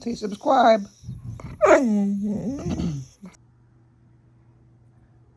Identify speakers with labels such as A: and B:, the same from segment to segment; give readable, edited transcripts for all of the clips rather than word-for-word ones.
A: Say subscribe.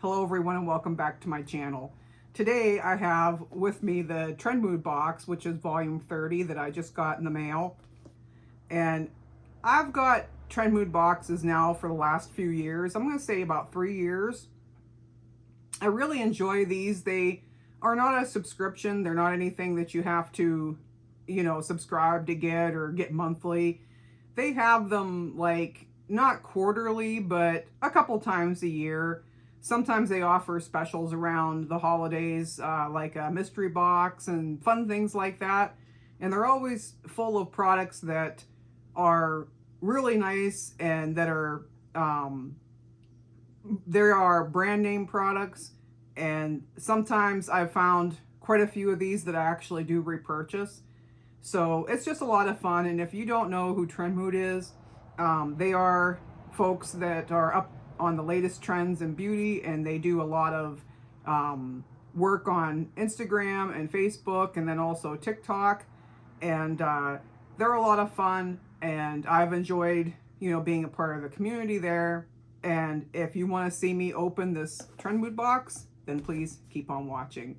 B: Hello everyone and welcome back to my channel. Today I have with me the Trendmood box, which is volume 30 that I just got in the mail. And I've got Trendmood boxes now for the last few years. I'm going to say about 3 years. I really enjoy these. They are not a subscription. They're not anything that you have to, subscribe to get or get monthly. They have them like not quarterly, but a couple times a year. Sometimes they offer specials around the holidays, like a mystery box and fun things like that. And they're always full of products that are really nice and that are, there are brand name products. And sometimes I've found quite a few of these that I actually do repurchase. So it's just a lot of fun. And if you don't know who Trendmood is, they are folks that are up on the latest trends in beauty, and they do a lot of work on Instagram and Facebook, and then also TikTok. And they're a lot of fun, and I've enjoyed, being a part of the community there. And if you want to see me open this Trendmood box, then please keep on watching.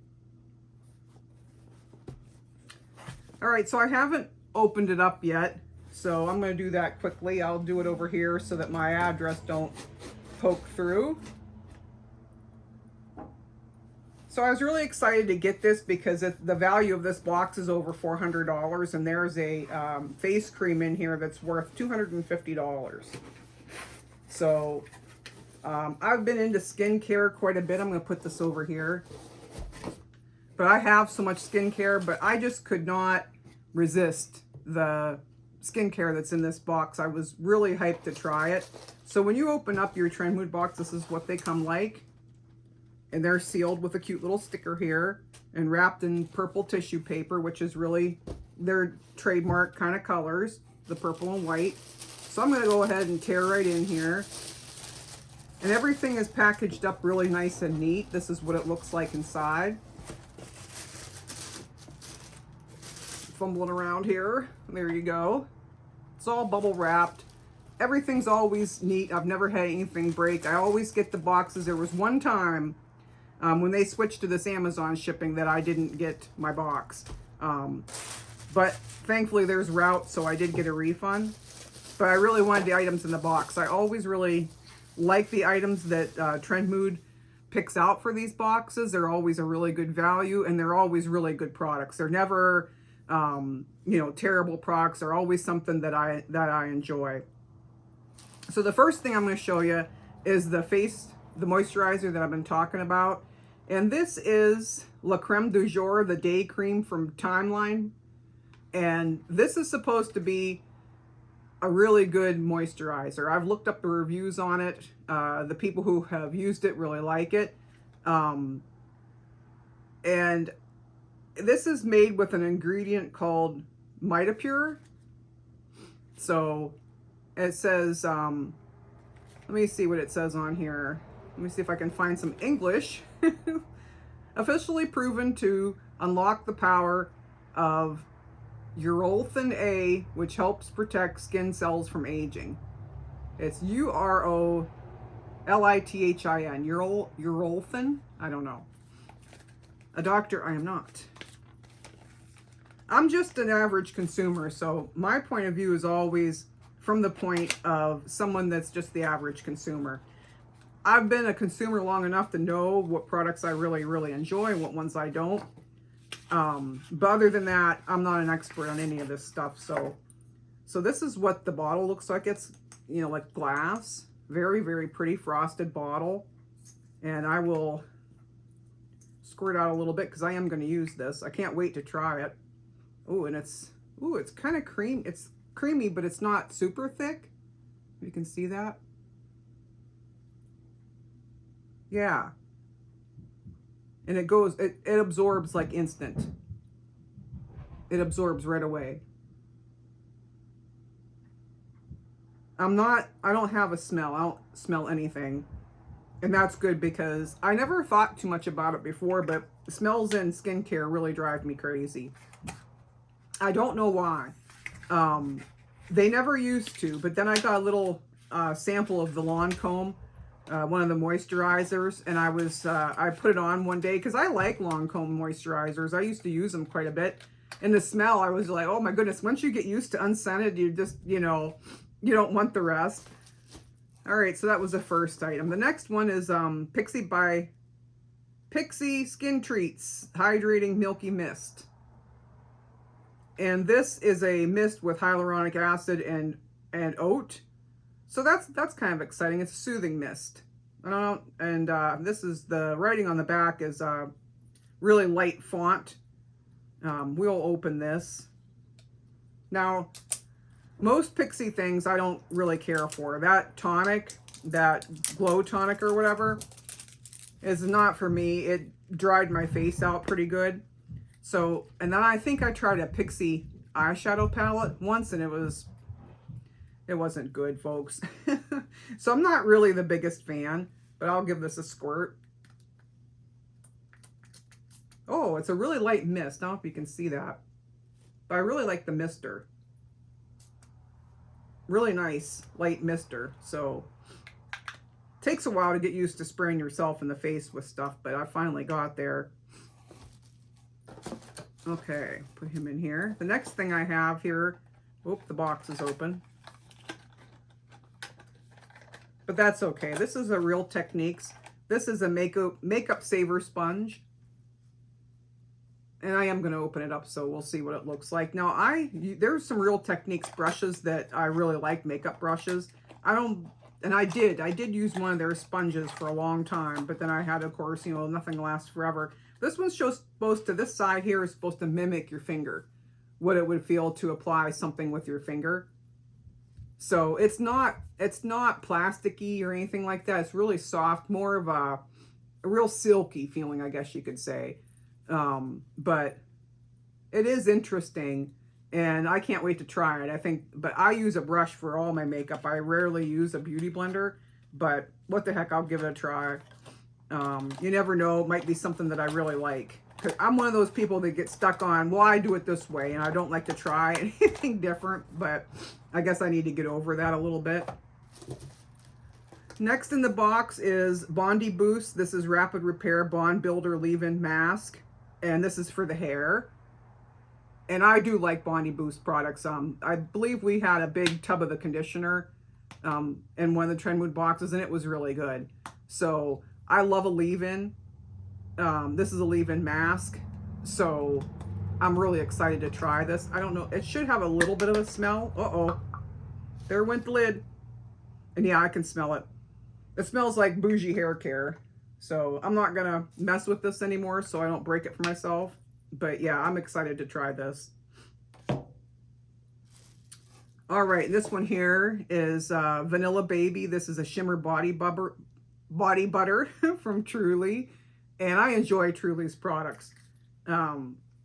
B: All right, so I haven't opened it up yet, so I'm going to do that quickly. I'll do it over here so that my address don't poke through. So I was really excited to get this because the value of this box is over $400, and there's a face cream in here that's worth $250. So I've been into skincare quite a bit. I'm going to put this over here. But I have so much skincare, but I just could not resist the skincare that's in this box. I was really hyped to try it. So when you open up your Trendmood box, this is what they come like. And they're sealed with a cute little sticker here and wrapped in purple tissue paper, which is really their trademark kind of colors, the purple and white. So I'm going to go ahead and tear right in here. And everything is packaged up really nice and neat. This is what it looks like inside. Fumbling around here. There you go. It's all bubble wrapped. Everything's always neat. I've never had anything break. I always get the boxes. There was one time when they switched to this Amazon shipping that I didn't get my box. But thankfully there's route, so I did get a refund. But I really wanted the items in the box. I always really like the items that Trendmood picks out for these boxes. They're always a really good value, and they're always really good products. They're never terrible products. They're always something that I enjoy. So the first thing I'm going to show you is the moisturizer that I've been talking about. And this is La Creme du Jour, the day cream from Timeline. And this is supposed to be a really good moisturizer. I've looked up the reviews on it. The people who have used it really like it. And this is made with an ingredient called Mitapure. So it says, let me see what it says on here. Let me see if I can find some English. Officially proven to unlock the power of urolithin A, which helps protect skin cells from aging. It's urolithin, urolithin. I don't know. A doctor, I am not. I'm just an average consumer, so my point of view is always from the point of someone that's just the average consumer. I've been a consumer long enough to know what products I really, really enjoy and what ones I don't. But other than that, I'm not an expert on any of this stuff. So this is what the bottle looks like. It's, like glass. Very, very pretty frosted bottle. And I will squirt out a little bit because I am going to use this. I can't wait to try it. Oh, and it's kind of cream. It's creamy, but it's not super thick. You can see that. Yeah. And it absorbs like instant. It absorbs right away. I don't have a smell. I don't smell anything. And that's good because I never thought too much about it before, but smells in skincare really drive me crazy. I don't know why. They never used to, but then I got a little sample of the Lancome, one of the moisturizers, and I put it on one day because I like Lancome moisturizers. I used to use them quite a bit. And the smell, I was like, oh my goodness, once you get used to unscented, you just, you know, you don't want the rest. All right, so that was the first item. The next one is Pixi by Pixi Skin Treats Hydrating Milky Mist. And this is a mist with hyaluronic acid and oat. So that's kind of exciting. It's a soothing mist. I don't know, and this is the writing on the back is really light font. We'll open this. Now, most Pixi things I don't really care for. That tonic, that glow tonic or whatever, is not for me. It dried my face out pretty good. So, and then I think I tried a Pixi eyeshadow palette once, and it wasn't good, folks. So I'm not really the biggest fan, but I'll give this a squirt. Oh, it's a really light mist. I don't know if you can see that, but I really like the mister. Really nice light mister. So takes a while to get used to spraying yourself in the face with stuff, but I finally got there. Okay, put him in here. The next thing I have here, oop, the box is open. But that's okay. This is a Real Techniques. This is a makeup saver sponge. And I am going to open it up, so we'll see what it looks like. Now, there's some Real Techniques brushes that I really like, makeup brushes. I did use one of their sponges for a long time, but then I had, of course, you know, nothing lasts forever. This one's supposed to, this side here is supposed to mimic your finger, what it would feel to apply something with your finger. So it's not plasticky or anything like that. It's really soft, more of a real silky feeling, I guess you could say. But it is interesting, and I can't wait to try it. But I use a brush for all my makeup. I rarely use a beauty blender, but what the heck, I'll give it a try. You never know, it might be something that I really like. 'Cause I'm one of those people that get stuck on, well, I do it this way, and I don't like to try anything different, but I guess I need to get over that a little bit. Next in the box is Bondi Boost. This is Rapid Repair Bond Builder Leave-In Mask, and this is for the hair. And I do like Bondi Boost products. I believe we had a big tub of the conditioner in one of the Trendmood boxes, and it was really good. So I love a leave-in. This is a leave-in mask, so I'm really excited to try this. I don't know, it should have a little bit of a smell. Uh-oh, there went the lid. And yeah, I can smell it. It smells like bougie hair care. So I'm not gonna mess with this anymore so I don't break it for myself. But yeah, I'm excited to try this. All right, this one here is Vanilla Baby. This is a shimmer body butter from Truly. And I enjoy Truly's products.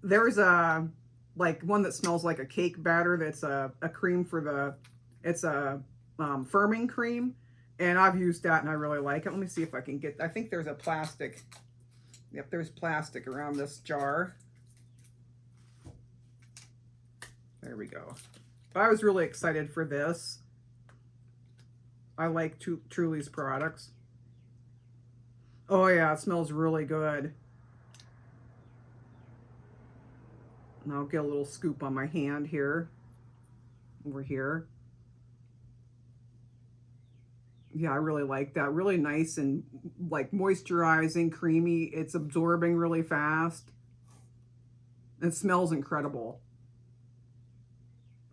B: There's a one that smells like a cake batter that's a cream for the, it's a firming cream. And I've used that and I really like it. Let me see if I can get, I think there's a plastic. Yep, there's plastic around this jar. There we go. But I was really excited for this. I like Truly's products. Oh yeah, it smells really good. And I'll get a little scoop on my hand here. Over here. Yeah, I really like that. Really nice and like moisturizing, creamy. It's absorbing really fast. It smells incredible.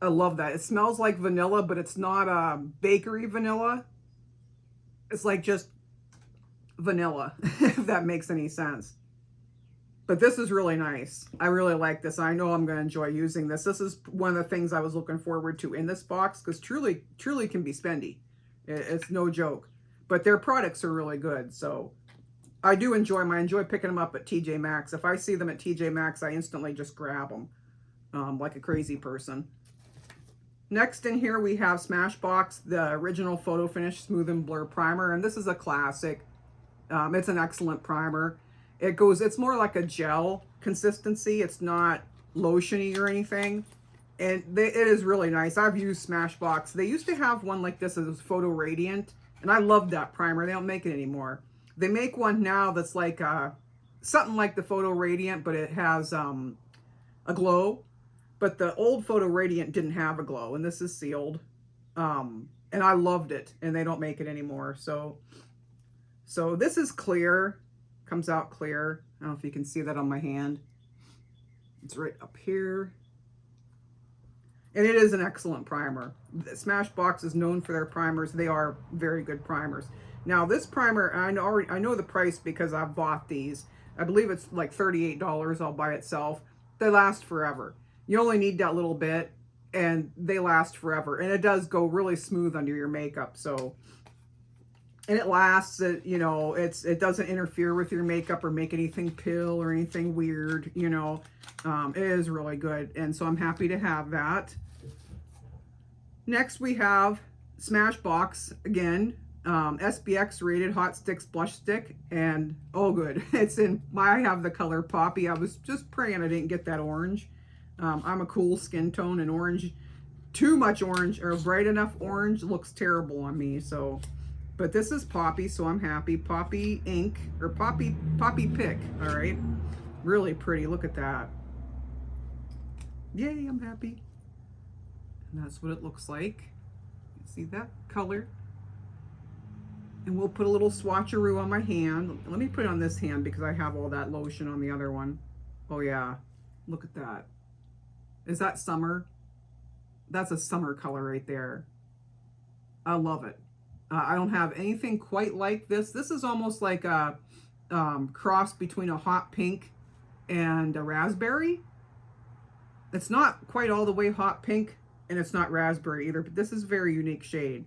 B: I love that. It smells like vanilla, but it's not a bakery vanilla. It's like just vanilla, if that makes any sense. But this is really nice. I really like this. I know I'm going to enjoy using this. This is one of the things I was looking forward to in this box, because Truly can be spendy. It's no joke. But their products are really good. So I do enjoy them. I enjoy picking them up at TJ Maxx. If I see them at TJ Maxx, I instantly just grab them like a crazy person. Next in here we have Smashbox, the original Photo Finish Smooth and Blur Primer. And this is a classic. It's an excellent primer. It's more like a gel consistency. It's not lotiony or anything. And it is really nice. I've used Smashbox. They used to have one like this that was Photo Radiant, and I loved that primer. They don't make it anymore. They make one now that's like something like the Photo Radiant, but it has a glow. But the old Photo Radiant didn't have a glow, and this is sealed. And I loved it, and they don't make it anymore. So this is clear, comes out clear. I don't know if you can see that on my hand. It's right up here. And it is an excellent primer. Smashbox is known for their primers. They are very good primers. Now this primer, I know the price because I've bought these. I believe it's like $38 all by itself. They last forever. You only need that little bit, and they last forever. And it does go really smooth under your makeup. So, and it lasts. You know, it doesn't interfere with your makeup or make anything pill or anything weird. You know, it is really good, and so I'm happy to have that. Next we have Smashbox again, SPX rated hot sticks blush stick, and oh good, it's in. I have the color Poppy. I was just praying I didn't get that orange. I'm a cool skin tone, and orange, too much orange or bright enough orange looks terrible on me. So, but this is Poppy, so I'm happy. Poppy ink or Poppy pick. All right, really pretty. Look at that. Yay, I'm happy. And that's what it looks like. You see that color? And we'll put a little swatcheroo on my hand. Let me put it on this hand because I have all that lotion on the other one. Oh yeah, look at that. Is that summer? That's a summer color right there. I love it. I don't have anything quite like this. This is almost like a cross between a hot pink and a raspberry. It's not quite all the way hot pink, and it's not raspberry either, but this is a very unique shade.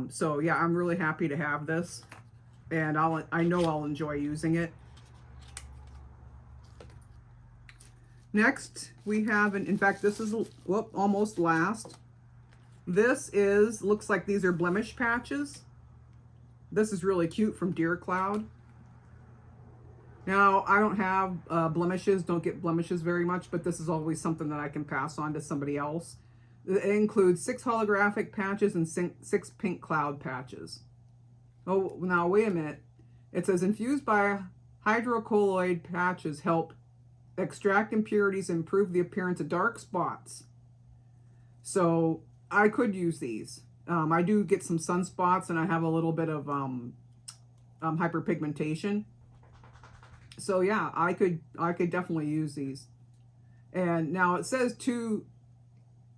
B: So yeah, I'm really happy to have this, and I know I'll enjoy using it. Next, we have, in fact, this is almost last. This looks like these are blemish patches. This is really cute from Dear Cloud. Now, I don't have blemishes, don't get blemishes very much, but this is always something that I can pass on to somebody else. It includes 6 holographic patches and 6 pink cloud patches. Oh, now wait a minute. It says infused by hydrocolloid patches help extract impurities and improve the appearance of dark spots. So I could use these. I do get some sunspots, and I have a little bit of hyperpigmentation. So yeah, I could definitely use these. And now it says two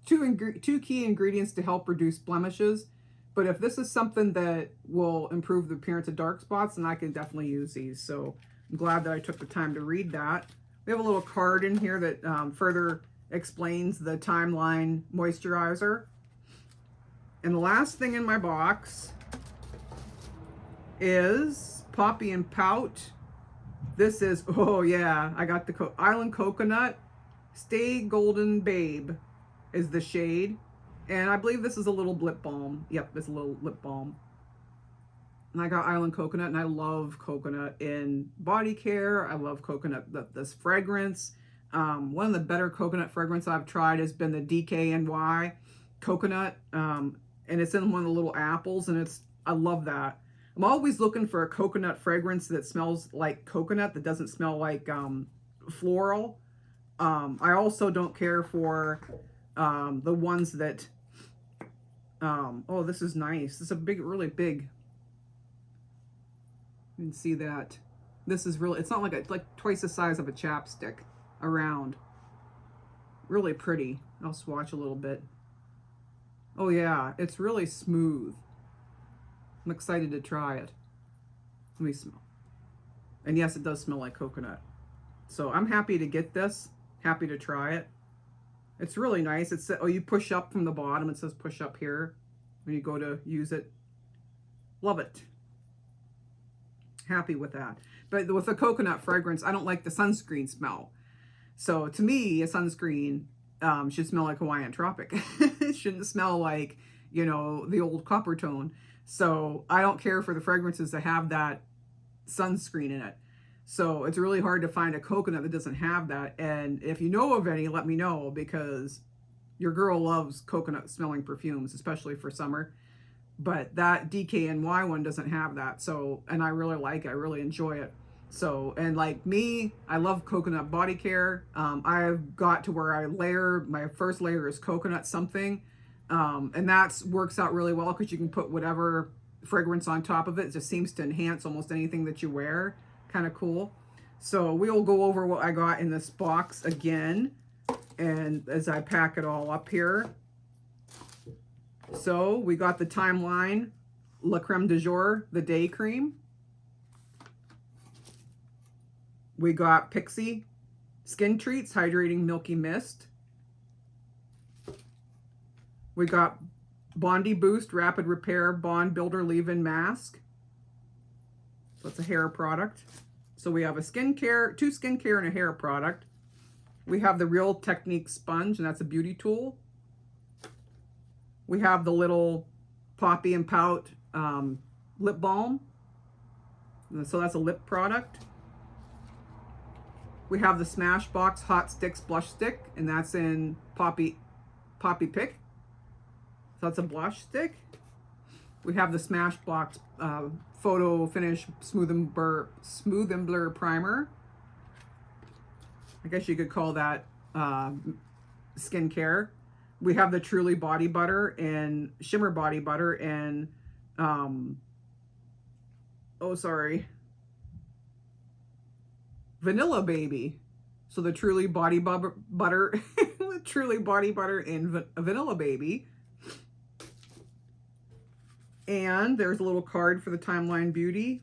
B: key ingredients to help reduce blemishes. But if this is something that will improve the appearance of dark spots, then I can definitely use these. So I'm glad that I took the time to read that. We have a little card in here that further explains the Timeline moisturizer. And the last thing in my box is Poppy and Pout. This is, oh yeah, I got the Island Coconut. Stay Golden Babe is the shade. And I believe this is a little lip balm. Yep, it's a little lip balm. And I got Island Coconut, and I love coconut in body care. I love coconut, this fragrance. One of the better coconut fragrance I've tried has been the DKNY coconut. And it's in one of the little apples, and I love that. I'm always looking for a coconut fragrance that smells like coconut, that doesn't smell like floral. I also don't care for the ones that, oh, this is nice. This is a really big. You can see that. This is really, it's not like it's like twice the size of a chapstick around. Really pretty. I'll swatch a little bit. Oh yeah, it's really smooth. I'm excited to try it. Let me smell. And yes, it does smell like coconut. So I'm happy to get this. Happy to try it. It's really nice. It's, oh, you push up from the bottom. It says push up here when you go to use it. Love it. Happy with that. But with the coconut fragrance, I don't like the sunscreen smell. So to me, a sunscreen should smell like Hawaiian Tropic. It shouldn't smell like, you know, the old copper tone. So I don't care for the fragrances that have that sunscreen in it. So it's really hard to find a coconut that doesn't have that. And if you know of any, let me know, because Your girl loves coconut smelling perfumes, especially for summer. But that DKNY one doesn't have that. So, and I really like it. I really enjoy it. So, and like me, I love coconut body care. I've got to where I layer, my first layer is coconut something. And that works out really well because you can put whatever fragrance on top of it. It just seems to enhance almost anything that you wear. Kind of cool. So we will go over what I got in this box again. And as I pack it all up here. So we got the Timeline La Creme de Jour, the Day Cream. We got Pixie Skin Treats Hydrating Milky Mist. We got Bondi Boost Rapid Repair Bond Builder Leave-In Mask. So it's a hair product. So we have a skincare, 2 skincare and a hair product. We have the Real Technique Sponge, and that's a beauty tool. We have the little Poppy and Pout lip balm. So that's a lip product. We have the Smashbox Hot Sticks Blush Stick, and that's in Poppy Pick. So that's a blush stick. We have the Smashbox Photo Finish Smooth and Blur Primer. I guess you could call that skincare. We have the Truly Body Butter and Shimmer Body Butter and, Vanilla Baby. So the Truly Body Butter, Truly Body Butter and Vanilla Baby. And there's a little card for the Timeline Beauty.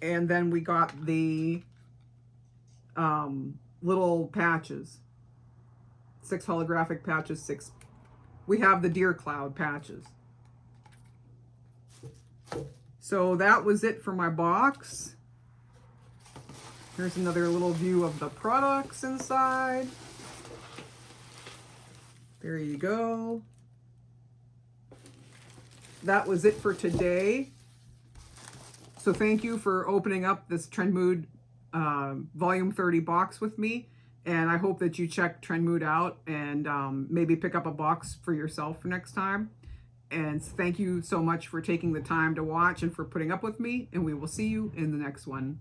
B: And then we got the little patches. 6 holographic patches, 6. We have the Deer Cloud patches. So that was it for my box. Here's another little view of the products inside. There you go. That was it for today. So thank you for opening up this Trendmood Volume 30 box with me. And I hope that you check Trendmood out and maybe pick up a box for yourself for next time. And thank you so much for taking the time to watch and for putting up with me. And we will see you in the next one.